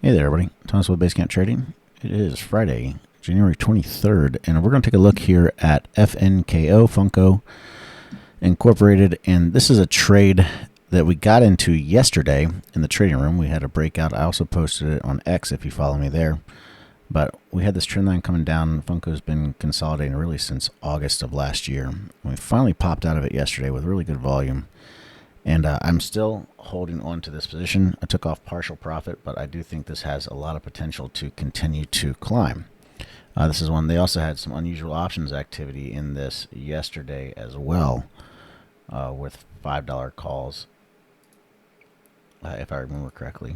Hey there, everybody. Thomas with Basecamp Trading. It is Friday, January 23rd, and we're going to take a look here at FNKO, FNKO Incorporated, and this is a trade that we got into yesterday in the trading room. We had a breakout. I also posted it on X if you follow me there, but we had this trend line coming down. FNKO's been consolidating really since August of last year. We finally popped out of it yesterday with really good volume. And I'm still holding on to this position. I took off partial profit, but I do think this has a lot of potential to continue to climb. This is one. They also had some unusual options activity in this yesterday as well, with $5 calls, if I remember correctly.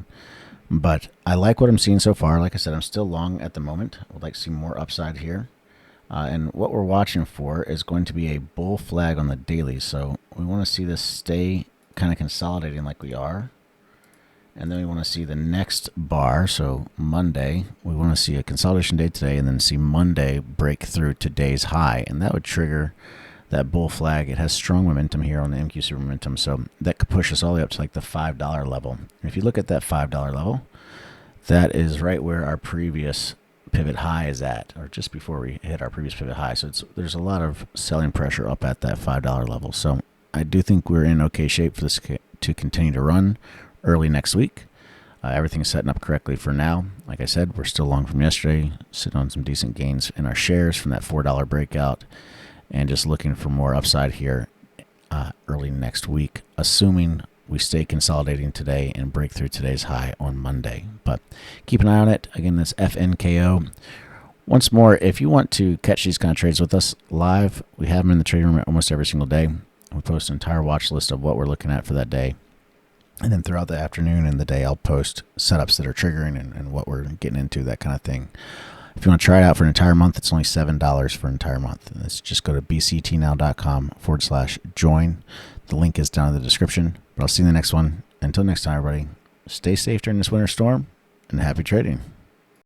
But I like what I'm seeing so far. Like I said, I'm still long at the moment. I would like to see more upside here. And what we're watching for is going to be a bull flag on the daily. So we want to see this stay kind of consolidating like we are. And then we want to see the next bar. So Monday, we want to see a consolidation day today and then see Monday break through today's high. And that would trigger that bull flag. It has strong momentum here on the MQ Super Momentum. So that could push us all the way up to like the $5 level. And if you look at that $5 level, that is right where our previous pivot high is at, or just before we hit our previous pivot high. So there's a lot of selling pressure up at that $5 level. So I do think we're in okay shape for this to continue to run early next week. Everything's setting up correctly for now. Like I said, we're still long from yesterday, sitting on some decent gains in our shares from that $4 breakout, and just looking for more upside here early next week, assuming we stay consolidating today and break through today's high on Monday. But keep an eye on it. Again, that's FNKO. Once more, if you want to catch these kind of trades with us live, we have them in the trading room almost every single day. We post an entire watch list of what we're looking at for that day. And then throughout the afternoon and the day, I'll post setups that are triggering and what we're getting into, that kind of thing. If you want to try it out for an entire month, it's only $7 for an entire month. Let's just go to bctnow.com/join. The link is down in the description. But I'll see you in the next one. Until next time, everybody, stay safe during this winter storm and happy trading.